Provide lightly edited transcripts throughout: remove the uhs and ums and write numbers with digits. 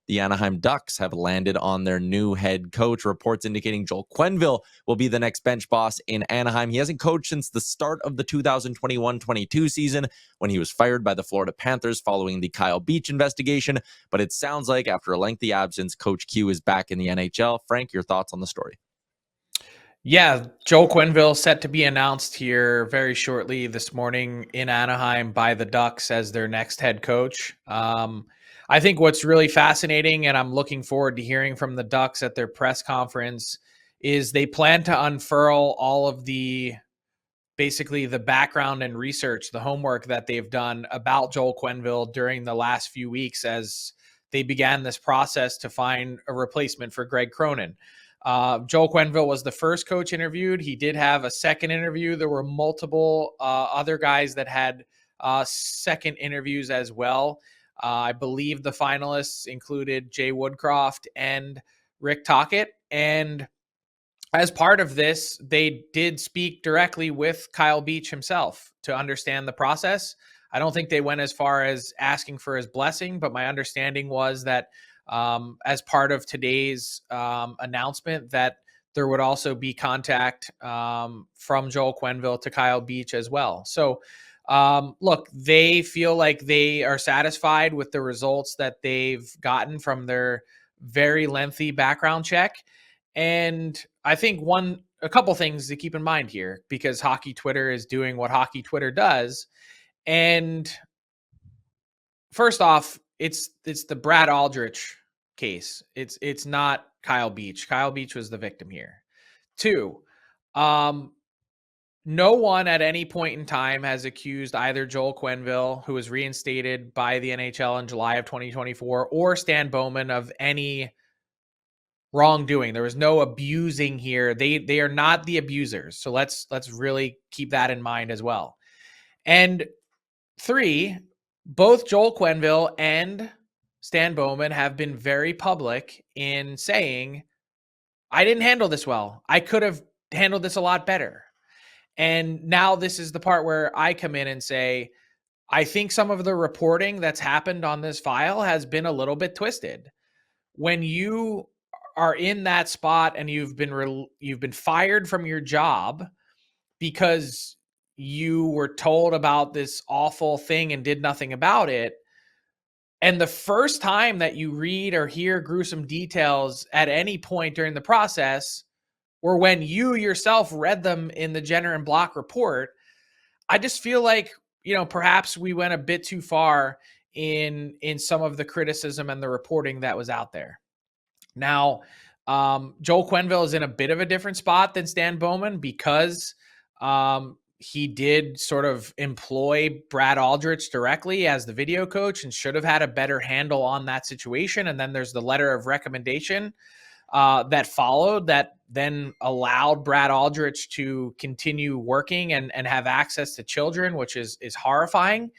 the Anaheim Ducks have landed on their new head coach. Reports indicating Joel Quenneville will be the next bench boss in Anaheim. He hasn't coached since the start of the 2021-22 season when he was fired by the Florida Panthers following the Kyle Beach investigation. But it sounds like after a lengthy absence, Coach Q is back in the NHL. Frank, your thoughts on the story? Yeah, Joel Quenneville set to be announced here very shortly this morning in Anaheim by the Ducks as their next head coach. I think what's really fascinating, and I'm looking forward to hearing from the Ducks at their press conference, is they plan to unfurl all of basically the background and research, the homework that they've done about Joel Quenneville during the last few weeks as they began this process to find a replacement for Greg Cronin. Joel Quenneville was the first coach interviewed. He did have a second interview. There were multiple other guys that had second interviews as well. I believe the finalists included Jay Woodcroft and Rick Tocchet. And as part of this, they did speak directly with Kyle Beach himself to understand the process. I don't think they went as far as asking for his blessing, but my understanding was that as part of today's announcement that there would also be contact from Joel Quenneville to Kyle Beach as well. So look, they feel like they are satisfied with the results that they've gotten from their very lengthy background check. And I think a couple things to keep in mind here, because Hockey Twitter is doing what Hockey Twitter does. And first off, it's the Brad Aldrich case. It's not Kyle Beach. Kyle Beach was the victim here. 2, no one at any point in time has accused either Joel Quenneville, who was reinstated by the NHL in July of 2024, or Stan Bowman of any wrongdoing. There was no abusing here. They are not the abusers. So let's really keep that in mind as well. And 3, both Joel Quenneville and Stan Bowman have been very public in saying, I didn't handle this well. I could have handled this a lot better. And now this is the part where I come in and say, I think some of the reporting that's happened on this file has been a little bit twisted. When you are in that spot and you've been fired from your job because you were told about this awful thing and did nothing about it, and the first time that you read or hear gruesome details at any point during the process, or when you yourself read them in the Jenner and Block report, I just feel like, perhaps we went a bit too far in some of the criticism and the reporting that was out there. Now, Joel Quenneville is in a bit of a different spot than Stan Bowman because he did sort of employ Brad Aldrich directly as the video coach and should have had a better handle on that situation. And then there's the letter of recommendation that followed that then allowed Brad Aldrich to continue working and have access to children, which is horrifying.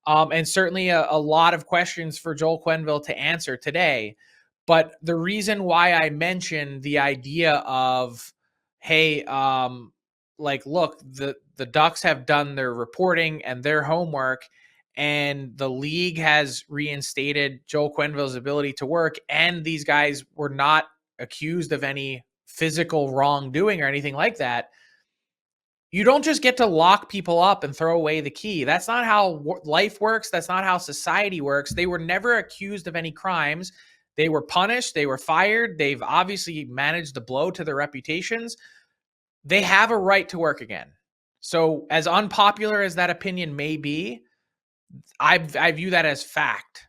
And certainly a lot of questions for Joel Quenneville to answer today. But the reason why I mentioned the idea of, hey, look, the Ducks have done their reporting and their homework, and the league has reinstated Joel Quenneville's ability to work, and these guys were not accused of any physical wrongdoing or anything like that. You don't just get to lock people up and throw away the key. That's not how life works. That's not how society works. They were never accused of any crimes. They were punished. They were fired. They've obviously managed the blow to their reputations. They have a right to work again. So as unpopular as that opinion may be, I view that as fact.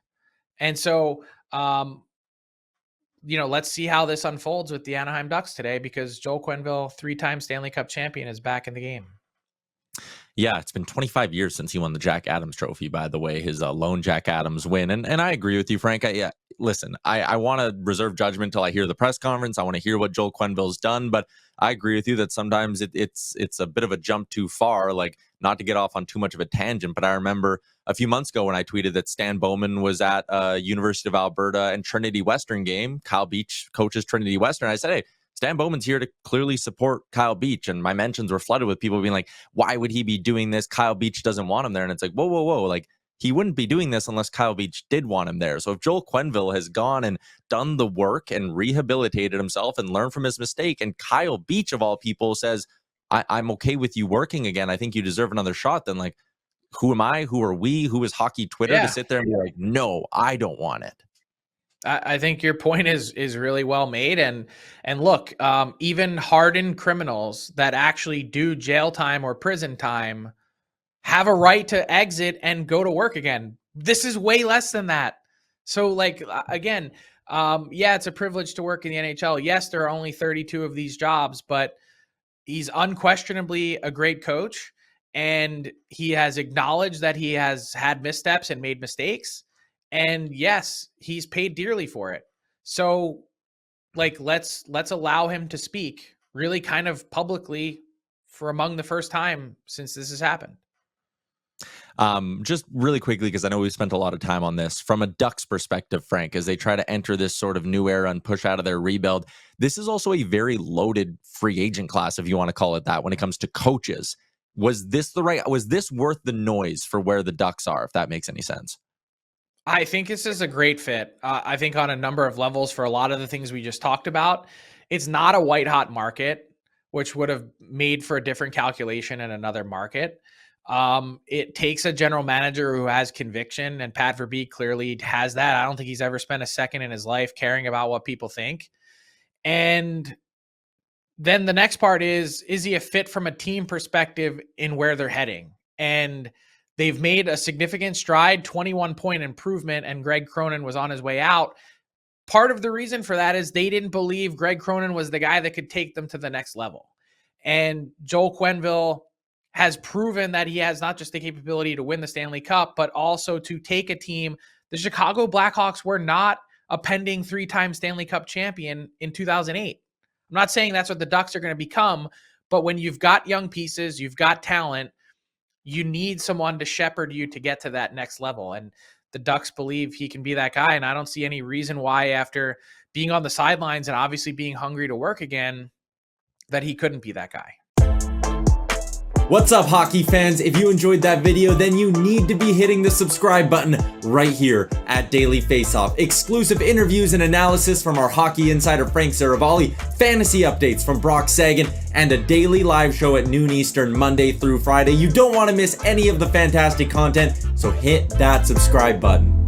And so, let's see how this unfolds with the Anaheim Ducks today, because Joel Quenneville, 3-time Stanley Cup champion, is back in the game. Yeah, it's been 25 years since he won the Jack Adams Trophy, by the way, his lone Jack Adams win. And I agree with you, Frank. Listen, I want to reserve judgment till I hear the press conference. I want to hear what Joel Quenneville's done, but I agree with you that sometimes it's a bit of a jump too far, like not to get off on too much of a tangent. But I remember a few months ago when I tweeted that Stan Bowman was at University of Alberta and Trinity Western game. Kyle Beach coaches Trinity Western. I said, hey, Stan Bowman's here to clearly support Kyle Beach. And my mentions were flooded with people being like, why would he be doing this? Kyle Beach doesn't want him there. And it's like, whoa. Like, he wouldn't be doing this unless Kyle Beach did want him there. So if Joel Quenneville has gone and done the work and rehabilitated himself and learned from his mistake, and Kyle Beach, of all people, says, I'm okay with you working again, I think you deserve another shot, then like, who am I? Who are we? Who is hockey Twitter to sit there and be like, no, I don't want it? I think your point is really well made. And look, even hardened criminals that actually do jail time or prison time have a right to exit and go to work again. This is way less than that. So like, again, yeah, it's a privilege to work in the NHL. Yes, there are only 32 of these jobs, but he's unquestionably a great coach. And he has acknowledged that he has had missteps and made mistakes. And yes, he's paid dearly for it. So like, let's allow him to speak really kind of publicly for among the first time since this has happened. Just really quickly, because I know we've spent a lot of time on this from a Ducks perspective, Frank, as they try to enter this sort of new era and push out of their rebuild. This is also a very loaded free agent class, if you want to call it that, when it comes to coaches. Was this worth the noise for where the Ducks are, if that makes any sense? I think this is a great fit. I think on a number of levels for a lot of the things we just talked about. It's not a white hot market, which would have made for a different calculation in another market. It takes a general manager who has conviction, and Pat Verbeek clearly has that. I don't think he's ever spent a second in his life caring about what people think. And then the next part is he a fit from a team perspective in where they're heading? And they've made a significant stride, 21-point improvement, and Greg Cronin was on his way out. Part of the reason for that is they didn't believe Greg Cronin was the guy that could take them to the next level. And Joel Quenneville has proven that he has not just the capability to win the Stanley Cup, but also to take a team. The Chicago Blackhawks were not a pending 3-time Stanley Cup champion in 2008. I'm not saying that's what the Ducks are going to become, but when you've got young pieces, you've got talent, you need someone to shepherd you to get to that next level. And the Ducks believe he can be that guy. And I don't see any reason why, after being on the sidelines and obviously being hungry to work again, that he couldn't be that guy. What's up, hockey fans? If you enjoyed that video, then you need to be hitting the subscribe button right here at Daily Faceoff. Exclusive interviews and analysis from our hockey insider Frank Seravalli, fantasy updates from Brock Sagan, and a daily live show at noon Eastern, Monday through Friday. You don't want to miss any of the fantastic content, so hit that subscribe button.